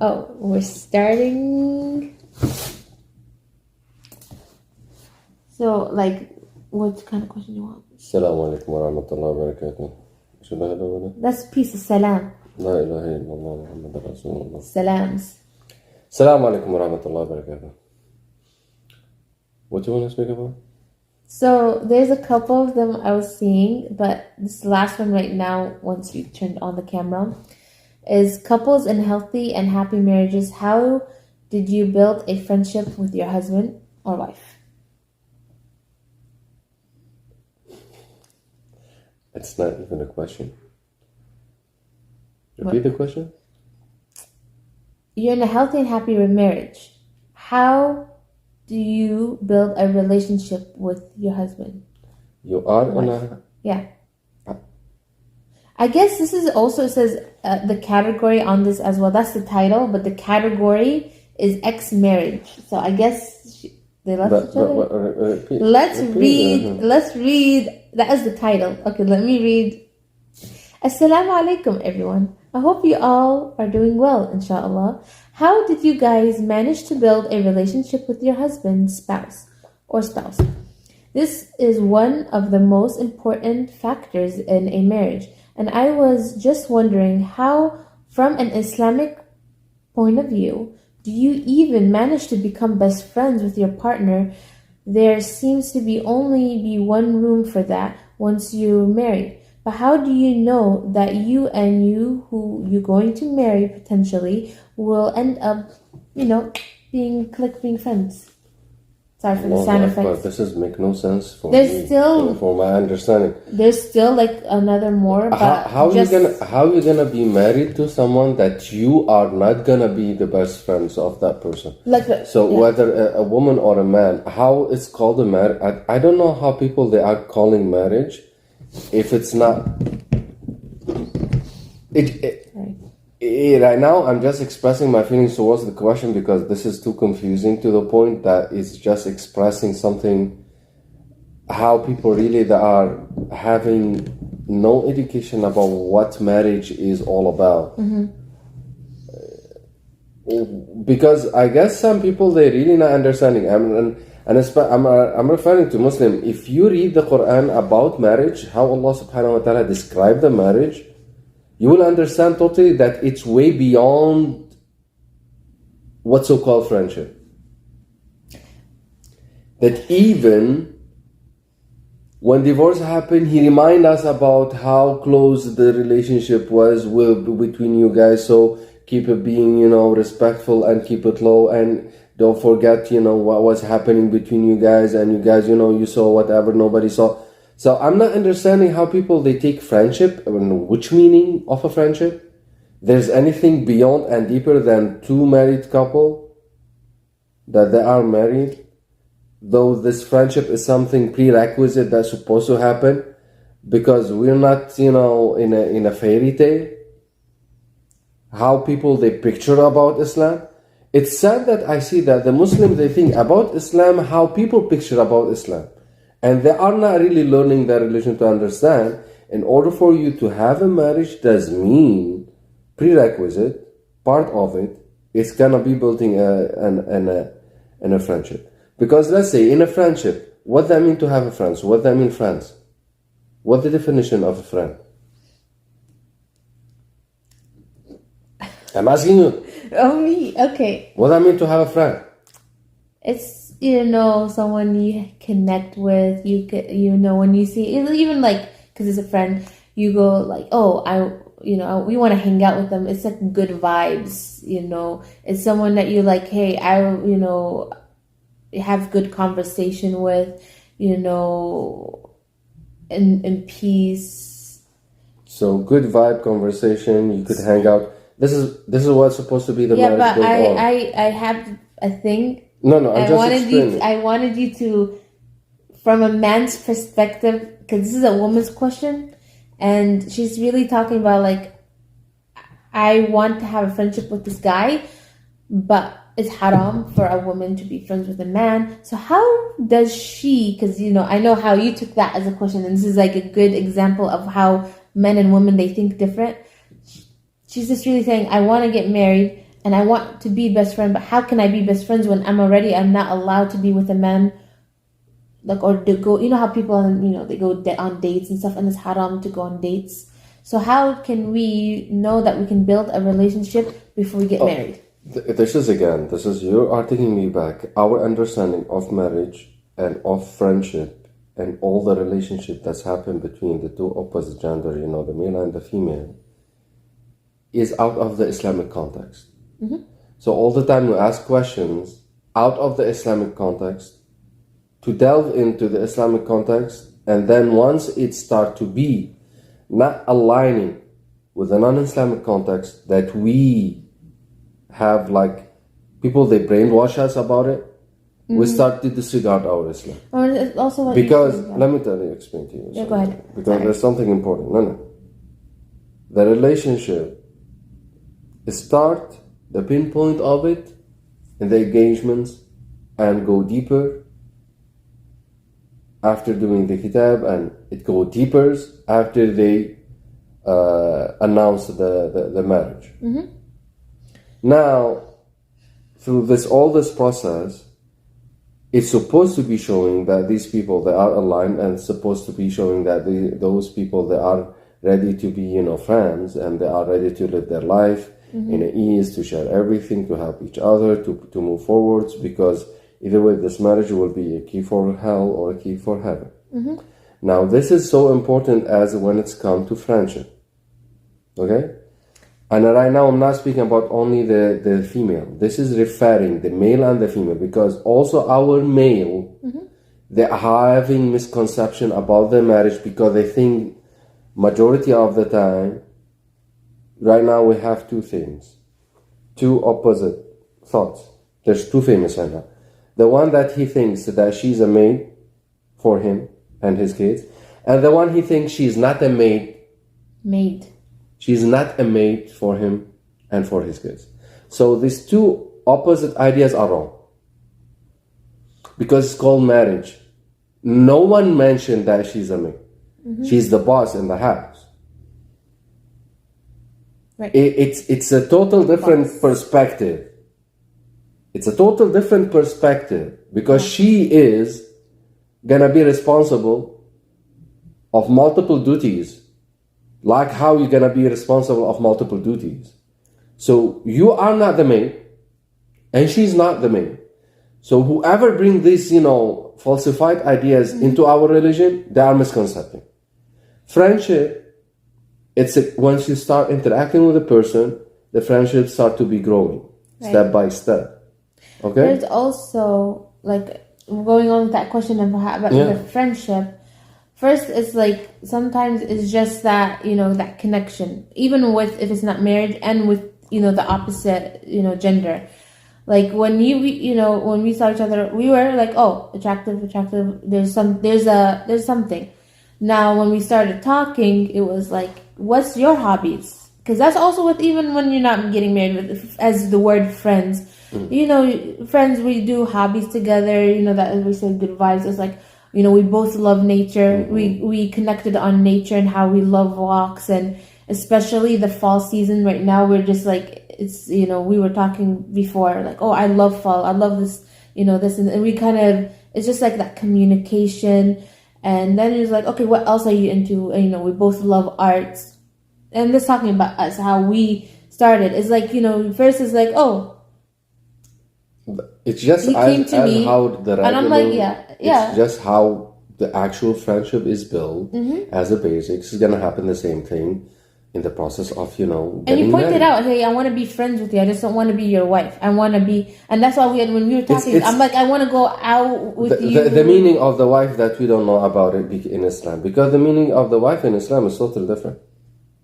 Oh, we're starting. So, like, what kind of question do you want? السلام عليكم ورحمة الله وبركاته. شو ده هذا؟ That's peace. Salam. لا إله إلا الله محمد رسول الله. Salams. السلام عليكم ورحمة الله وبركاته. What do you want to speak about? So, there's a couple of them I was seeing, but this last one right now, once you turned on the camera, is couples in healthy and happy marriages. How did you build a friendship with your husband or wife? It's not even a question. Repeat the question. You're in a healthy and happy marriage. How do you build a relationship with your husband? You are in Wife. a... Yeah. I guess this is also, it says the category on this as well. That's the title, but the category is ex-marriage. So I guess they left each other. Let's read. That is the title. Okay, let me read. Assalamu alaikum, everyone. I hope you all are doing well, inshallah. How did you guys manage to build a relationship with your husband, spouse? This is one of the most important factors in a marriage. And I was just wondering how, from an Islamic point of view, do you even manage to become best friends with your partner? There seems to be only one room for that once you're married. But how do you know that you and who you're going to marry potentially will end up, being friends? Sorry for the sound effects. This is make no sense for There's me, still for my understanding. There's still like another more, but how you gonna be married to someone that you are not gonna be the best friends of that person? Whether a woman or a man, how it's called a marriage? I don't know how people they are calling marriage if it's not. Right now, I'm just expressing my feelings towards the question because this is too confusing to the point that it's just expressing something. How people really they are having no education about what marriage is all about. Mm-hmm. Because I guess some people they really not understanding. I'm referring to Muslim. If you read the Quran about marriage, how Allah Subhanahu wa Taala described the marriage, you will understand totally that it's way beyond what's so-called friendship. That even when divorce happened, he reminded us about how close the relationship was between you guys. So keep it being, respectful and keep it low. And don't forget, what was happening between you guys. And you guys, you saw whatever nobody saw. So I'm not understanding how people, they take friendship and which meaning of a friendship. There's anything beyond and deeper than two married couple that they are married. Though this friendship is something prerequisite that's supposed to happen because we're not, in a fairy tale. How people, they picture about Islam. It's sad that I see that the Muslims, they think about Islam, how people picture about Islam. And they are not really learning their religion to understand. In order for you to have a marriage does mean prerequisite, part of it, is gonna be building a friendship. Because let's say in a friendship, what that mean to have a friend? So what that mean friends? What's the definition of a friend? I'm asking you. Oh, me? Okay. What that mean to have a friend? It's, someone you connect with, when you see, even like, because it's a friend, you go like, oh, we want to hang out with them. It's like good vibes, It's someone that you like, hey, have good conversation with, in peace. So good vibe conversation, you could hang out. This is what's supposed to be the marriage. Yeah, but I have a thing. No, I wanted you to, from a man's perspective, because this is a woman's question, and she's really talking about like, I want to have a friendship with this guy, but it's haram for a woman to be friends with a man. So how does she, because I know how you took that as a question, and this is like a good example of how men and women, they think different. She's just really saying, I want to get married, and I want to be best friend, but how can I be best friends when I'm not allowed to be with a man, like, or to go, you know how people, they go on dates and stuff, and it's haram to go on dates. So how can we know that we can build a relationship before we get married? This is you are taking me back. Our understanding of marriage and of friendship and all the relationship that's happened between the two opposite gender, the male and the female, is out of the Islamic context. Mm-hmm. So all the time you ask questions out of the Islamic context, to delve into the Islamic context, and then once it starts to be not aligning with the non-Islamic context, that we have, like, people, they brainwash us about it, we start to disregard our Islam. Or it's also what Because, you said, let me explain to you. Yeah, go ahead. Because Sorry. there's something important. No. The relationship, start the pinpoint of it in the engagements and go deeper after doing the kitab, and it go deeper after they announce the marriage. Mm-hmm. Now, through all this process, it's supposed to be showing that these people, they are aligned, and it's supposed to be showing that those people, they are ready to be, friends, and they are ready to live their life in ease, to share everything, to help each other, to move forwards, because either way, this marriage will be a key for hell or a key for heaven. Mm-hmm. Now, this is so important as when it's come to friendship. Okay? And right now, I'm not speaking about only the female. This is referring the male and the female, because also our male, they are having misconception about the marriage, because they think majority of the time, right now we have two things, two opposite thoughts. There's two famous right now. The one that he thinks that she's a maid for him and his kids, and the one he thinks she's not a maid. She's not a maid for him and for his kids. So these two opposite ideas are wrong. Because it's called marriage. No one mentioned that she's a maid. Mm-hmm. She's the boss in the house. Right. It's a total different perspective. It's a total different perspective, because she is gonna be responsible of multiple duties. Like how you're gonna be responsible of multiple duties. So you are not the maid, and she's not the maid. So whoever bring these, falsified ideas into our religion, they are misconcepting. Friendship, once you start interacting with a person, the friendship start to be growing step by step. Okay. There's also, like, going on with that question about the friendship. First, it's like sometimes it's just that, that connection, even with, if it's not marriage, and with, the opposite, gender. Like when when we saw each other, we were like, oh, attractive. There's something. Now, when we started talking, it was like, what's your hobbies? Because that's also with, even when you're not getting married, as the word friends, friends, we do hobbies together, that we say good vibes. It's like, we both love nature. Mm-hmm. We connected on nature and how we love walks, and especially the fall season right now, we're just like, it's, we were talking before, like, oh, I love fall. I love this, this, and we kind of, it's just like that communication. And then it's like, okay, what else are you into? And, we both love arts. And just talking about us, how we started. It's like, first it's like, oh, it's just as how the and I'm like, yeah. It's just how the actual friendship is built as a basics. It's gonna happen the same thing in the process of, And you pointed out, hey, I want to be friends with you. I just don't want to be your wife. I want to be, and that's why when we were talking, I'm like, I want to go out with you. The meaning of the wife that we don't know about it in Islam, because the meaning of the wife in Islam is totally different.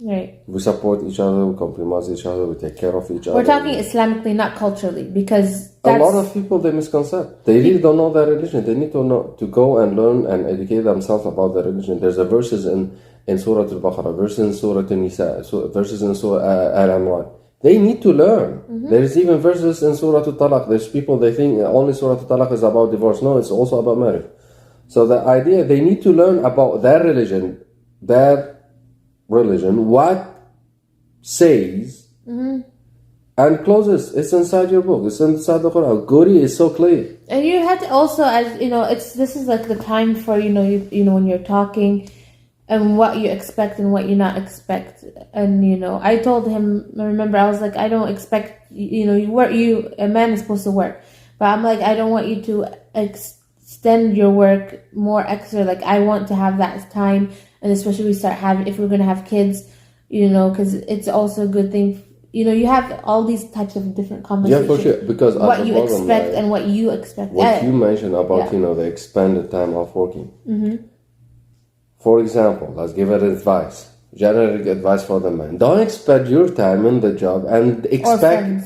Right. We support each other, we compromise each other, we take care of each other. We're talking Islamically, not culturally, because a lot of people, they misconcept. They really don't know their religion. They need to go and learn and educate themselves about their religion. There's a verses in Surah Al-Baqarah, verses in Surah Al-Nisa, verses in Surah Al-Imran. They need to learn. There's even verses in Surah Al-Talaq. There's people, they think only Surah Al-Talaq is about divorce. No, it's also about marriage. So the idea, they need to learn about their religion, what says And closes, it's inside your book. It's inside the Quran. Guri is so clear. And you had to also, as you know, this is like the time for you know when you're talking, and what you expect and what you not expect. And I told him. Remember, I was like, I don't expect a man is supposed to work, but I'm like, I don't want you to extend your work more extra. Like, I want to have that time, and especially if we're gonna have kids, because it's also a good thing. You have all these types of different conversations. Yeah, for sure. Because what you expect and what you expect. What you mentioned about the expanded time of working. Mm-hmm. For example, let's give it advice. Generic advice for the man. Don't expect your time in the job and expect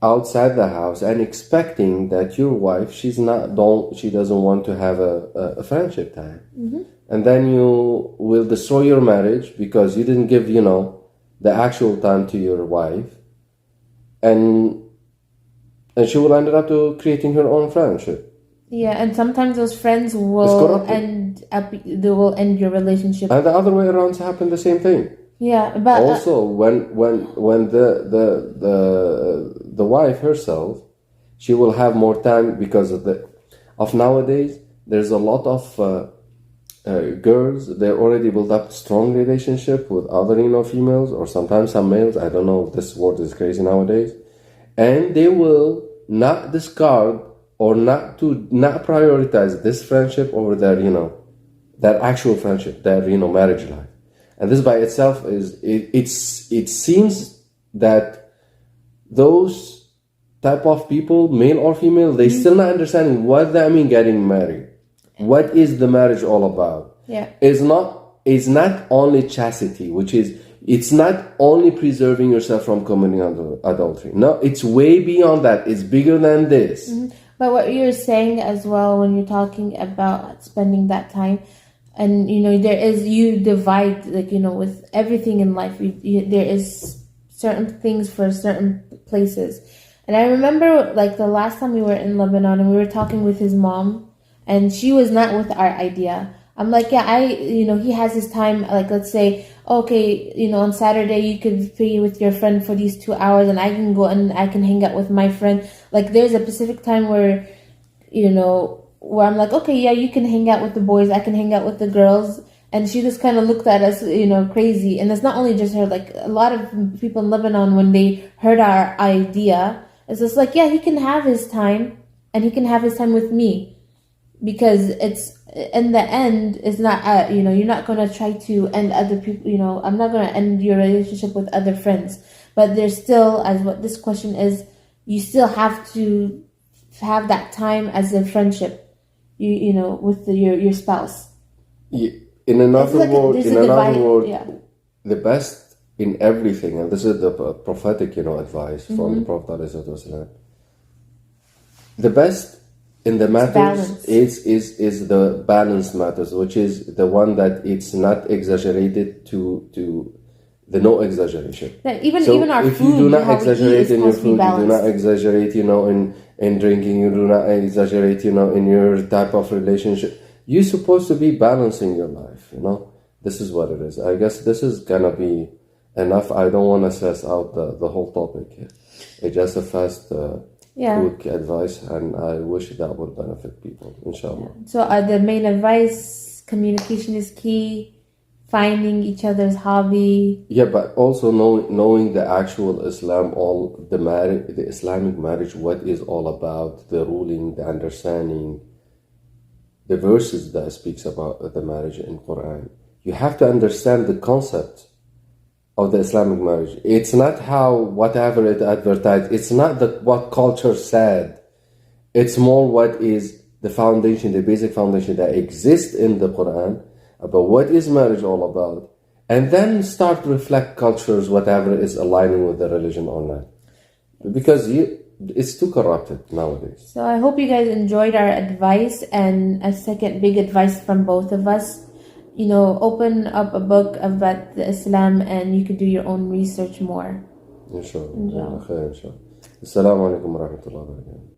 outside the house and expecting that your wife she doesn't want to have a friendship time. Mm-hmm. And then you will destroy your marriage because you didn't give the actual time to your wife, and she will end up to creating her own friendship. Yeah, and sometimes those friends will end your relationship. And the other way around happen the same thing. Yeah, but also when the wife herself, she will have more time because of nowadays. There's a lot of girls, they're already built up strong relationship with other females, or sometimes some males. I don't know, this word is crazy nowadays, and they will not discard or not prioritize this friendship over their actual friendship, their marriage life. And this by itself it seems that those type of people, male or female, they still not understanding what that mean getting married. What is the marriage all about? Yeah. It's not only chastity, it's not only preserving yourself from committing adultery. No, it's way beyond that. It's bigger than this. Mm-hmm. But what you're saying as well when you're talking about spending that time, and you divide with everything in life. There is certain things for certain places, and I remember the last time we were in Lebanon and we were talking with his mom. And she was not with our idea. I'm like, yeah, he has his time. Like, let's say, okay, on Saturday you could be with your friend for these 2 hours, and I can go and I can hang out with my friend. Like, there's a specific time where, where I'm like, okay, yeah, you can hang out with the boys, I can hang out with the girls. And she just kind of looked at us, crazy. And it's not only just her. Like, a lot of people in Lebanon, when they heard our idea, it's just like, yeah, he can have his time, and he can have his time with me. Because it's in the end, it's not you're not gonna try to end other people. I'm not gonna end your relationship with other friends, but there's still, as what this question is, you still have to have that time as a friendship, with your spouse. Yeah. In another word, the best in everything, and this is the prophetic advice from the Prophet ﷺ. The best in the matters is the balance matters, which is the one that it's not exaggerated to the no exaggeration. Even our if food, you do not exaggerate in your food, you do not exaggerate, in drinking, you do not exaggerate, in your type of relationship. You're supposed to be balancing your life, This is what it is. I guess this is gonna be enough. I don't want to stress out the whole topic here. It's just a fast quick advice, and I wish that would benefit people, inshallah. So the main advice, communication is key, finding each other's hobby. Yeah, but also knowing the actual Islam, the Islamic marriage, what is all about, the ruling, the understanding, the verses that speaks about the marriage in Quran. You have to understand the concept of the Islamic marriage. It's not how whatever it advertised. It's not what culture said. It's more what is the foundation, the basic foundation that exists in the Quran about what is marriage all about, and then start to reflect cultures, whatever is aligning with the religion or not. Because it's too corrupted nowadays. So I hope you guys enjoyed our advice, and a second big advice from both of us. Open up a book about the Islam, and you could do your own research more. Inshallah. Assalamu alaikum wa rahmatullahi wa barakatuh.